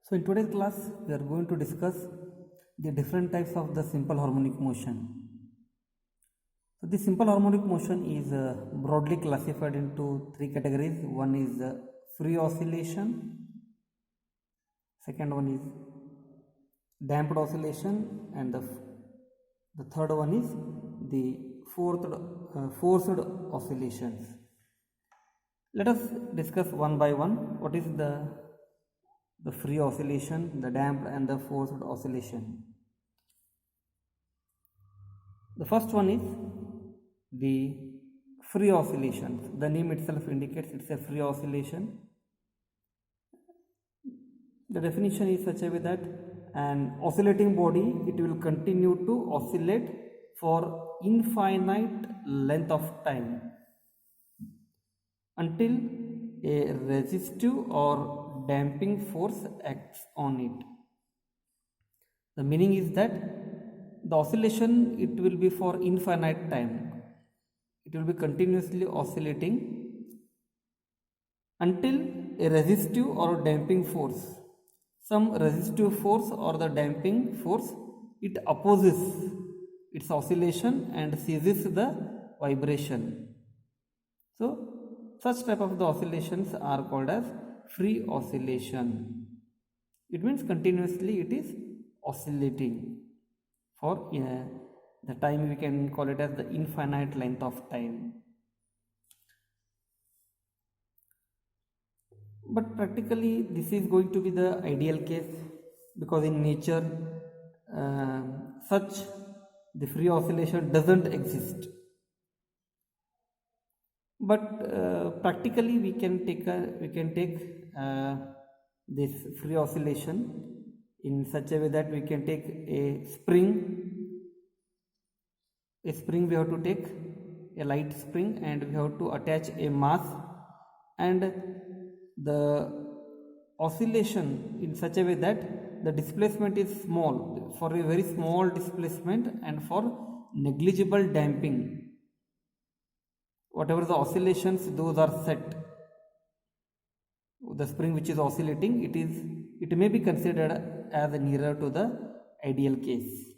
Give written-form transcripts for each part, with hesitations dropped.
So in today's class, we are going to discuss the different types of the simple harmonic motion. So the simple harmonic motion is broadly classified into three categories. One is free oscillation, second one is damped oscillation, and the third one is the forced oscillations. Let us discuss one by one what is the free oscillation, the damped and the forced oscillation. The first one is the free oscillation. The name itself indicates it's a free oscillation. The definition is such a way that an oscillating body, it will continue to oscillate for infinite length of time until a resistive or damping force acts on it. The meaning is that the oscillation, it will be for infinite time. It will be continuously oscillating until a resistive or damping force, some resistive force or the damping force, it opposes its oscillation and ceases the vibration. So such type of the oscillations are called as free oscillation. It means continuously it is oscillating for the time, we can call it as the infinite length of time. But practically this is going to be the ideal case, because in nature such the free oscillation doesn't exist. But practically we can take this free oscillation in such a way that we can take a spring. We have to take a light spring and we have to attach a mass, and the oscillation in such a way that the displacement is small, for a very small displacement and for negligible damping. Whatever the oscillations, those are set. The spring which is oscillating, it may be considered as nearer to the ideal case.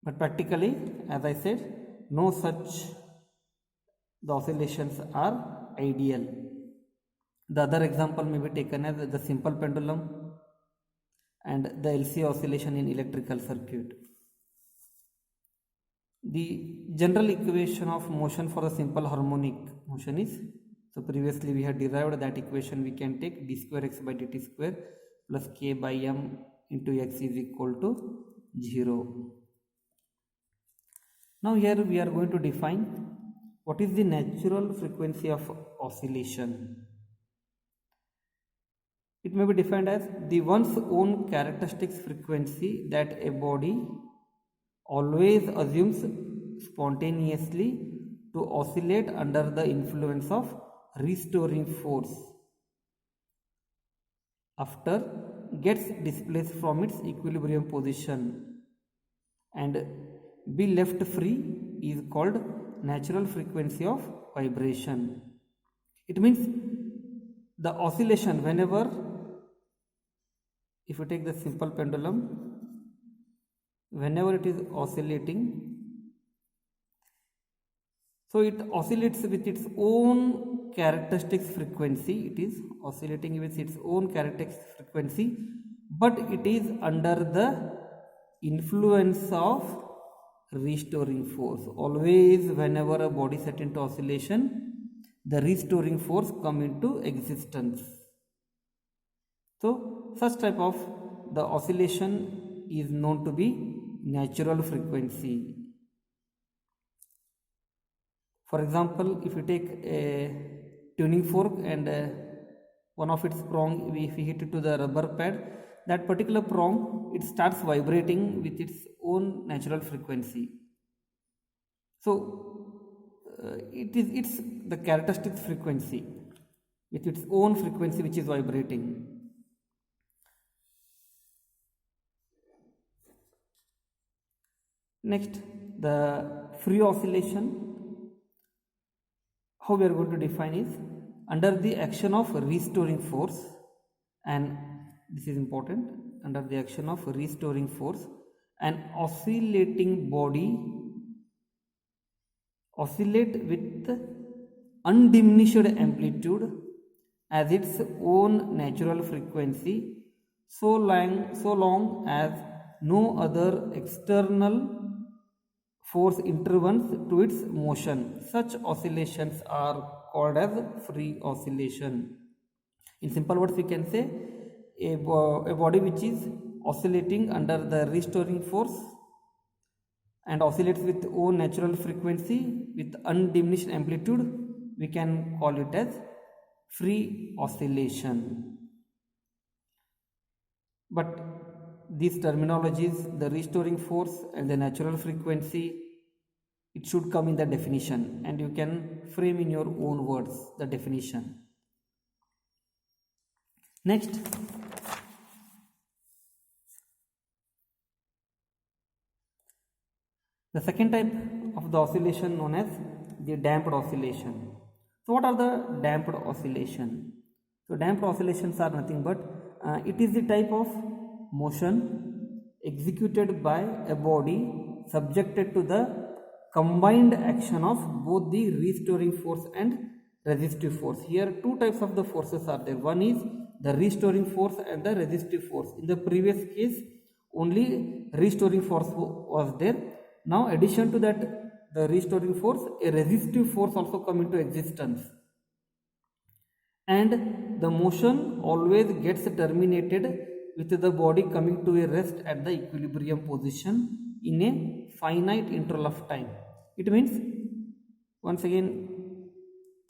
But practically, as I said, no such the oscillations are ideal. The other example may be taken as the simple pendulum and the LC oscillation in electrical circuit. The general equation of motion for the simple harmonic motion is, so previously we had derived that equation. We can take d square x by dt square plus k by m into x is equal to 0. Now here we are going to define what is the natural frequency of oscillation. It may be defined as the one's own characteristics frequency that a body always assumes spontaneously to oscillate under the influence of restoring force after gets displaced from its equilibrium position and be left free is called natural frequency of vibration. It means the oscillation, whenever, if you take the simple pendulum, whenever it is oscillating, so it oscillates with its own characteristics frequency. It is oscillating with its own characteristics frequency, but it is under the influence of restoring force. Always whenever a body set into oscillation, the restoring force come into existence. So such type of the oscillation is known to be natural frequency. For example, if you take a tuning fork and one of its prong, if we hit it to the rubber pad, that particular prong, it starts vibrating with its own natural frequency. So it's the characteristic frequency with its own frequency which is vibrating. Next, the free oscillation, how we are going to define is under the action of restoring force and this is important, under the action of restoring force, an oscillating body oscillate with undiminished amplitude as its own natural frequency so long as no other external force intervenes to its motion. Such oscillations are called as free oscillation. In simple words, we can say a body which is oscillating under the restoring force and oscillates with own natural frequency with undiminished amplitude, we can call it as free oscillation. But these terminologies, the restoring force and the natural frequency, it should come in the definition, and you can frame in your own words the definition. Next, the second type of the oscillation known as the damped oscillation. So what are the damped oscillation? So damped oscillations are nothing but it is the type of motion executed by a body subjected to the combined action of both the restoring force and resistive force. Here two types of the forces are there. One is the restoring force and the resistive force. In the previous case only restoring force was there. Now addition to that, the restoring force, a resistive force also come into existence, and the motion always gets terminated with the body coming to a rest at the equilibrium position in a finite interval of time. It means, once again,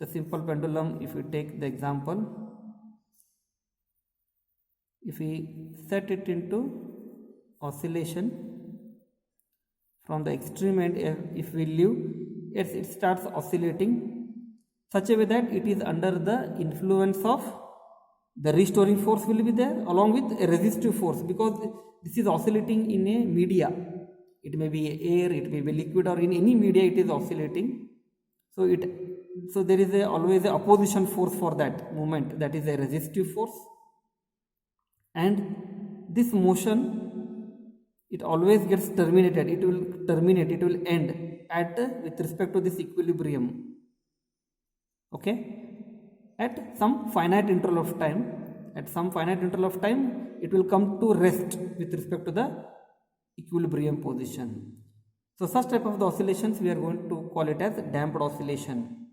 the simple pendulum, if we take the example, if we set it into oscillation from the extreme end, if we leave, it starts oscillating such a way that it is under the influence of the restoring force will be there along with a resistive force, because this is oscillating in a media. It may be air, it may be liquid, or in any media it is oscillating. So there is always a opposition force for that movement, that is a resistive force, and this motion, it always gets terminated. It will end at with respect to this equilibrium, okay, at some finite interval of time. At some finite interval of time it will come to rest with respect to the equilibrium position. So such type of the oscillations we are going to call it as damped oscillation.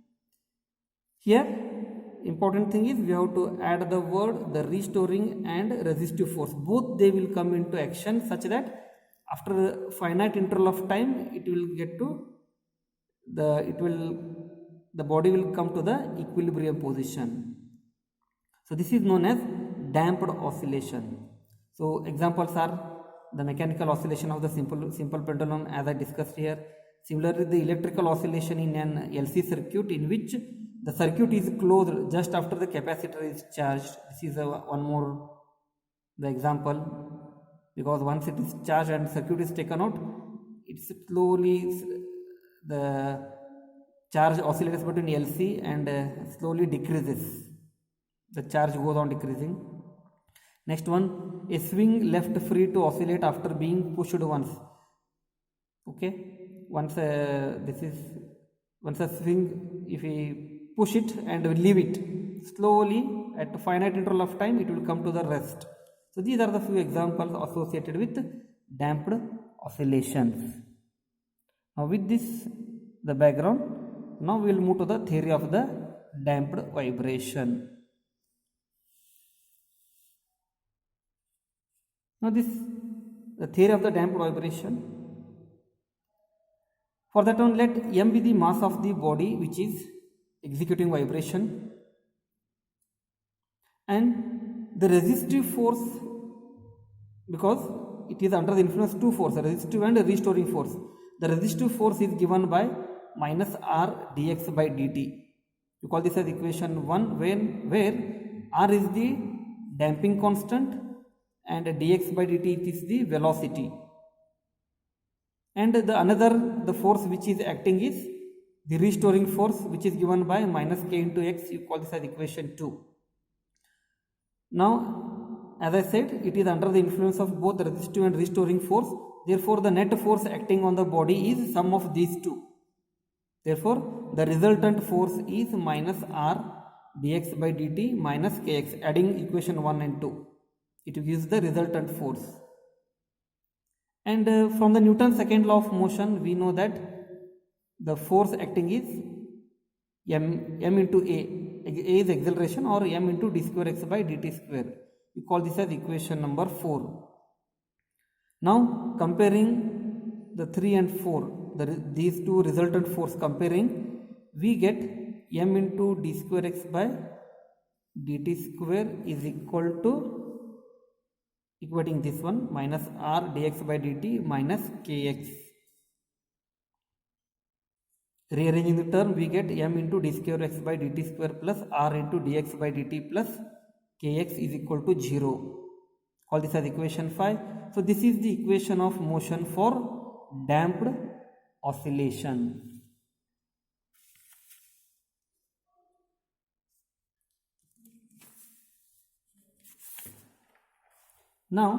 Here important thing is we have to add the word the restoring and resistive force. Both they will come into action such that after a finite interval of time it will get to the body will come to the equilibrium position. So this is known as damped oscillation. So examples are the mechanical oscillation of the simple pendulum, as I discussed here. Similarly, the electrical oscillation in an LC circuit, in which the circuit is closed just after the capacitor is charged. This is one more the example, because once it is charged and circuit is taken out, it slowly, the charge oscillates between LC and slowly decreases. The charge goes on decreasing. Next one, a swing left free to oscillate after being pushed once. Okay, once a swing, if we push it and leave it, slowly at a finite interval of time it will come to the rest. So these are the few examples associated with damped oscillations. Now with this the background, now we will move to the theory of the damped vibration. Now the theory of the damped vibration. For that one, let m be the mass of the body which is executing vibration, and the resistive force, because it is under the influence two forces, resistive and restoring force. The resistive force is given by minus r dx by dt. You call this as equation 1, where r is the damping constant and dx by dt is the velocity, and the force which is acting is the restoring force, which is given by minus k into x. You call this as equation 2. Now as I said, it is under the influence of both resistive and restoring force. Therefore, the net force acting on the body is sum of these two. Therefore, the resultant force is minus R dx by dt minus kx, adding equation 1 and 2. It gives the resultant force. And from the Newton's second law of motion, we know that the force acting is m into a. A is acceleration, or m into d square x by dt square. We call this as equation number 4. Now comparing the 3 and 4, these two resultant force comparing, we get m into d square x by dt square is equal to, equating this one, minus r dx by dt minus kx. Rearranging the term, we get m into d square x by dt square plus r into dx by dt plus kx is equal to 0. Call this as equation 5. So this is the equation of motion for damped oscillation. Now,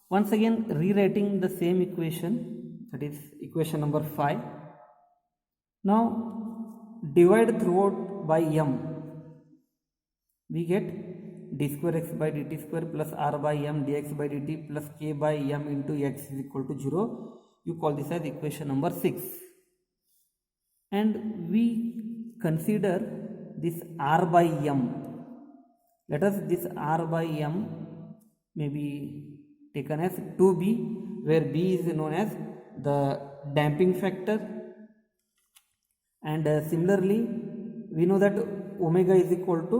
once again rewriting the same equation, that is equation number 5. Now divide throughout by m, we get d square x by dt square plus r by m dx by dt plus k by m into x is equal to 0. You call this as equation number 6. And we consider this r by m. Let us this r by m may be taken as 2b, where b is known as the damping factor. And similarly, we know that omega is equal to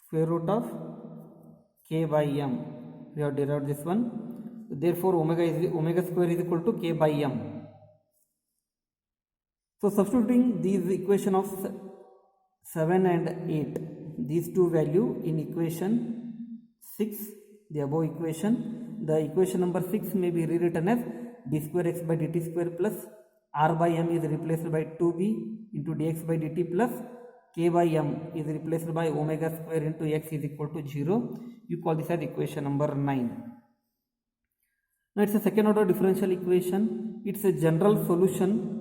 square root of k by m. We have derived this one. Therefore, omega square is equal to k by m. So substituting these equation of 7 and 8, these two value in equation 6, the above equation, the equation number 6 may be rewritten as d square x by dt square plus r by m is replaced by 2b into dx by dt plus k by m is replaced by omega square into x is equal to 0. You call this as equation number 9. Now it's a second order differential equation. It's a general solution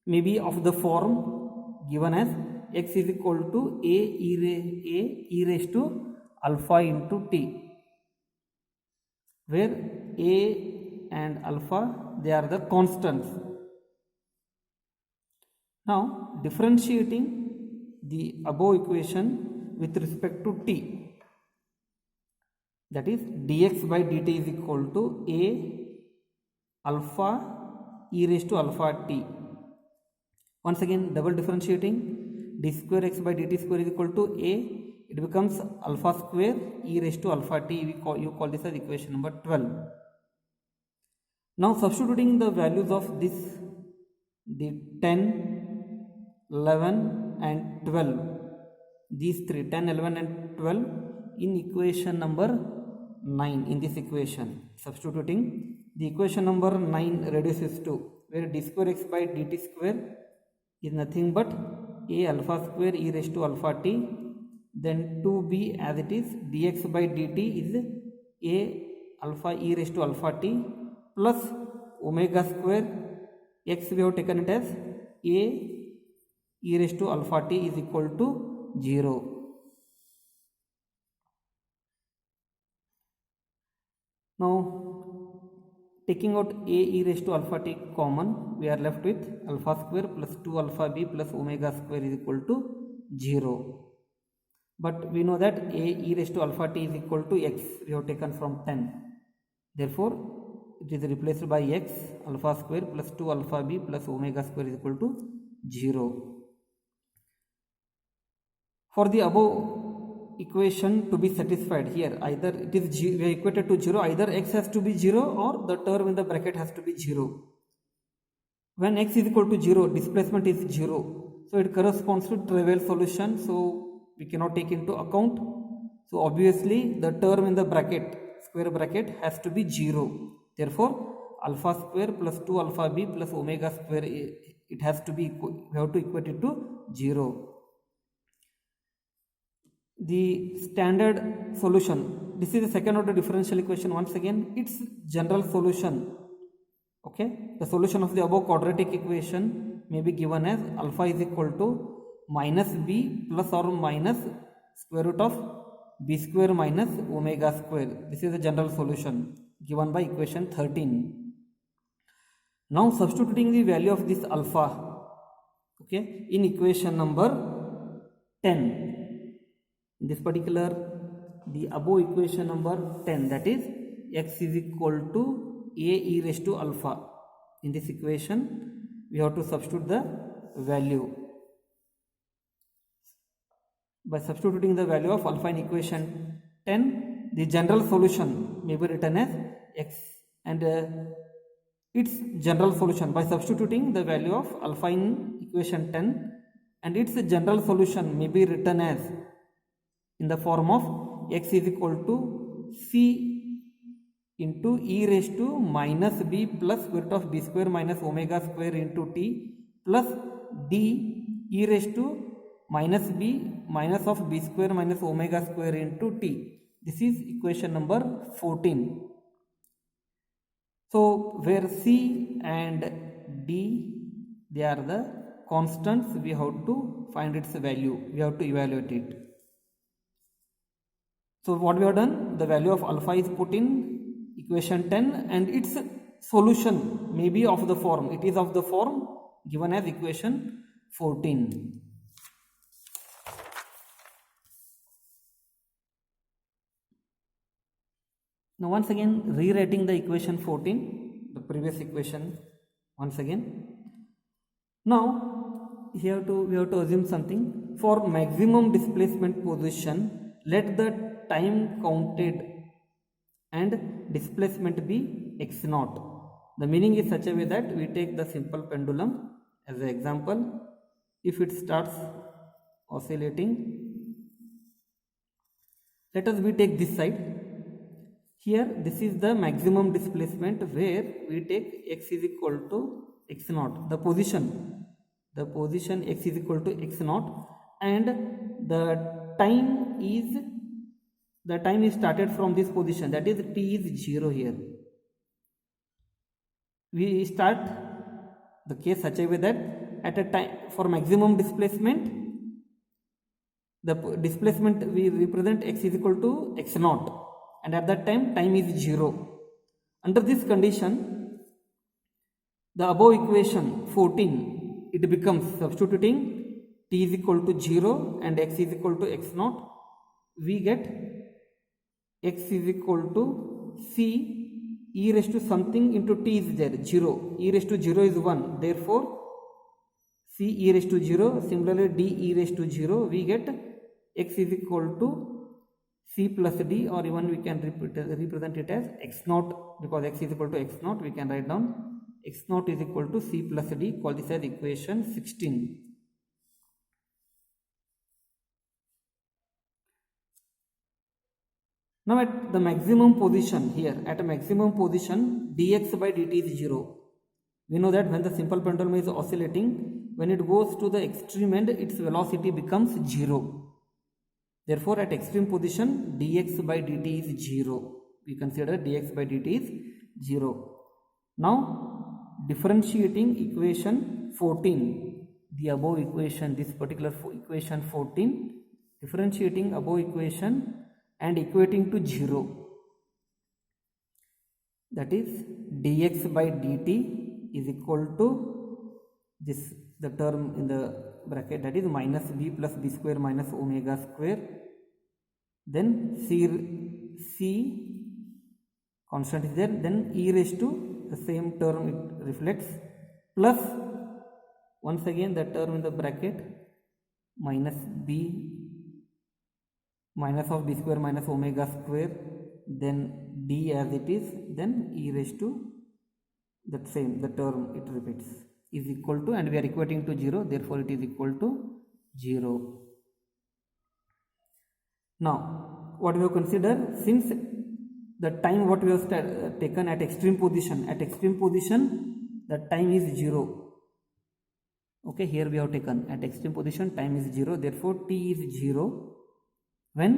may be of the form given as x is equal to a e raised to alpha into t, where a and alpha, they are the constants. Now differentiating the above equation with respect to t, that is dx by dt is equal to a alpha e raised to alpha t. Once again double differentiating, d square x by dt square is equal to a, it becomes alpha square e raised to alpha t. You call this as equation number 12. Now substituting the values of this, the 10, 11 and 12, these three, 10, 11 and 12 in equation number 9, in this equation, substituting, the equation number 9 reduces to, where d square x by dt square is nothing but a alpha square e raised to alpha t, then 2b as it is, dx by dt is a alpha e raised to alpha t plus omega square, x we have taken it as a e raised to alpha t is equal to 0. Now taking out a e raised to alpha t common, we are left with alpha square plus 2 alpha b plus omega square is equal to 0. But we know that a e raised to alpha t is equal to x, we have taken from 10. Therefore, it is replaced by x, alpha square plus 2 alpha b plus omega square is equal to 0. For the above equation to be satisfied here, either it is we are equated to 0, either x has to be 0 or the term in the bracket has to be 0. When x is equal to 0, displacement is 0. So it corresponds to trivial solution. So we cannot take into account. So obviously the term in the bracket, square bracket, has to be 0. Therefore alpha square plus 2 alpha b plus omega square, it has to be, we have to equate it to 0. the standard solution. This is the second order differential equation. Once again, its general solution, okay, the solution of the above quadratic equation may be given as alpha is equal to minus b plus or minus square root of b square minus omega square. This is the general solution given by equation 13. Now substituting the value of this alpha, okay, in equation number 10. In this particular, the above equation number 10, that is x is equal to a e raised to alpha. In this equation, we have to substitute the value. By substituting the value of alpha in equation 10, the general solution may be written as x, and its general solution, by substituting the value of alpha in equation 10, and its general solution may be written as in the form of x is equal to c into e raised to minus b plus square root of b square minus omega square into t plus d e raised to minus b minus of b square minus omega square into t. This is equation number 14. So where c and d, they are the constants, we have to find its value, we have to evaluate it. So what we have done, the value of alpha is put in equation 10 and its solution may be of the form, it is of the form given as equation 14. Now once again rewriting the equation 14, the previous equation once again. Now we have to assume something. For maximum displacement position, let the time counted and displacement be x naught. The meaning is such a way that we take the simple pendulum as an example. If it starts oscillating, let us take this side. Here this is the maximum displacement where we take x is equal to x naught, the position x is equal to x naught, and the time is started from this position, that is t is 0 here. We start the case such a way that at a time for maximum displacement, the displacement we represent x is equal to x naught, and at that time is 0. Under this condition, the above equation 14, it becomes, substituting t is equal to 0 and x is equal to x naught, we get x is equal to c e raised to something into t is there, 0, e raised to 0 is 1, therefore c e raised to 0, similarly d e raised to 0, we get x is equal to c plus d, or even we can represent it as x naught, because x is equal to x naught, we can write down x naught is equal to c plus d, call this as equation 16. Now at the maximum position here, at a maximum position, dx by dt is 0. We know that when the simple pendulum is oscillating, when it goes to the extreme end, its velocity becomes 0. Therefore, at extreme position, dx by dt is 0. We consider dx by dt is 0. Now, differentiating equation 14, the above equation, this particular equation 14, differentiating above equation and equating to 0, that is dx by dt is equal to this, the term in the bracket, that is minus b plus b square minus omega square, then c constant is there, then e raised to the same term it reflects, plus once again the term in the bracket minus b minus of b square minus omega square, then d as it is, then e raised to that same, the term it repeats, is equal to, and we are equating to 0, therefore it is equal to 0. Now what we have considered, since the time what we have taken at extreme position, the time is 0. Okay, here we have taken at extreme position time is 0, therefore t is 0. when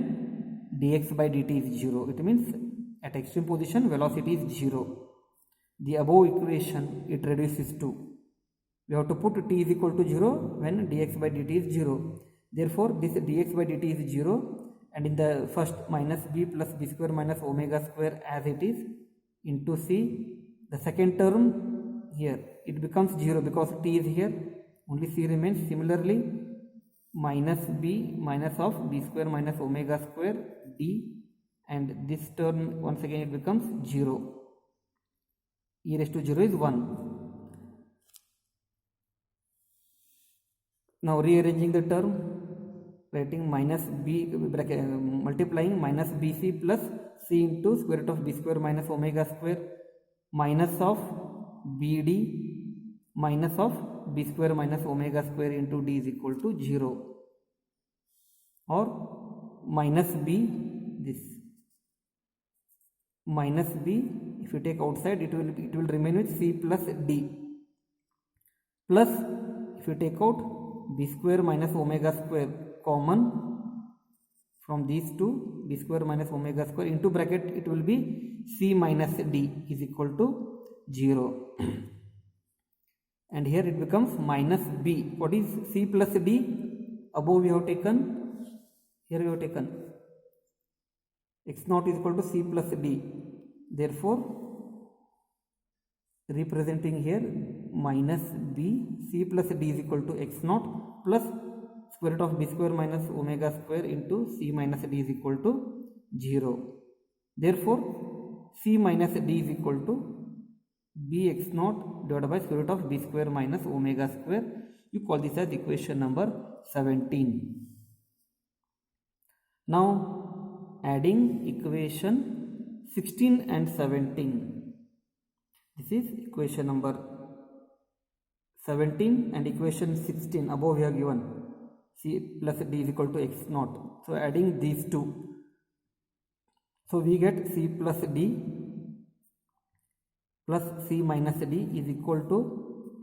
dx by dt is 0. It means at extreme position velocity is 0. The above equation it reduces to, we have to put t is equal to 0 when dx by dt is 0. Therefore this dx by dt is 0, and in the first minus b plus b square minus omega square as it is into c. The second term here it becomes 0 because t is here, only c remains. Similarly minus b minus of b square minus omega square d, and this term once again it becomes 0. E raised to 0 is 1. Now rearranging the term, writing minus b bracket, multiplying minus bc plus c into square root of b square minus omega square minus of bd minus of b square minus omega square into d is equal to 0, or minus b, this minus b if you take outside it will remain with c plus d, plus if you take out b square minus omega square common from these two, b square minus omega square into bracket it will be c minus d is equal to 0. And here it becomes minus b. What is c plus d? Above we have taken, here we have taken x naught is equal to c plus d. Therefore representing here minus b, c plus d is equal to x naught plus square root of b square minus omega square into c minus d is equal to 0. Therefore c minus d is equal to bx naught divided by square root of b square minus omega square. You call this as equation number 17. Now adding equation 16 and 17. This is equation number 17 and equation 16. Above we have given c plus d is equal to x naught. So adding these two, so we get c plus d plus c minus d is equal to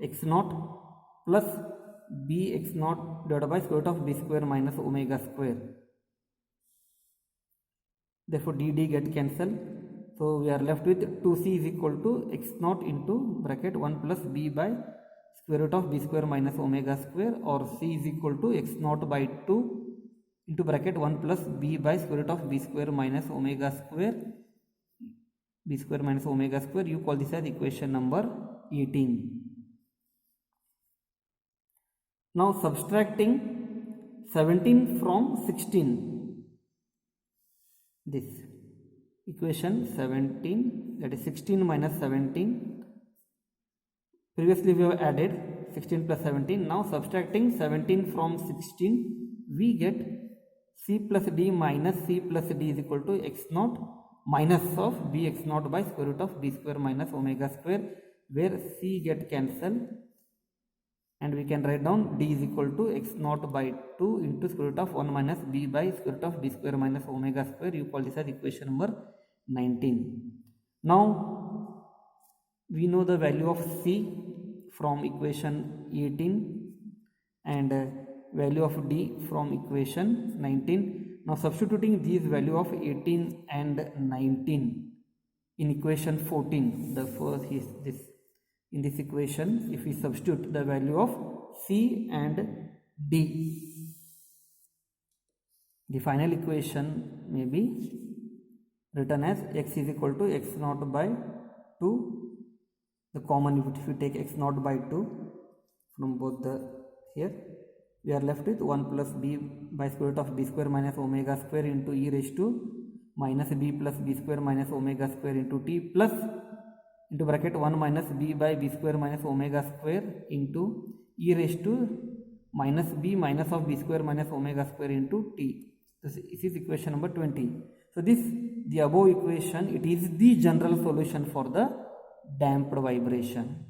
x naught plus bx naught divided by square root of b square minus omega square. Therefore dd get cancelled. So we are left with 2c is equal to x naught into bracket 1 plus b by square root of b square minus omega square, or c is equal to x naught by 2 into bracket 1 plus b by square root of b square minus omega square, b square minus omega square. You call this as equation number 18. Now subtracting 17 from 16, this equation 17, that is 16 minus 17. Previously we have added 16 plus 17. Now subtracting 17 from 16, we get c plus d minus c plus d is equal to x naught minus of bx naught by square root of b square minus omega square, where c get cancelled, and we can write down d is equal to x naught by 2 into square root of 1 minus b by square root of b square minus omega square. You call this as equation number 19. Now we know the value of c from equation 18 and value of d from equation 19. Now substituting these value of 18 and 19 in equation 14, the first is this. In this equation, if we substitute the value of c and d, the final equation may be written as x is equal to x naught by 2. The common, if you take x naught by 2 from both the here, we are left with 1 plus b by square root of b square minus omega square into e raised to minus b plus b square minus omega square into t, plus into bracket 1 minus b by b square minus omega square into e raised to minus b minus of b square minus omega square into t. This is equation number 20. So this, the above equation, it is the general solution for the damped vibration.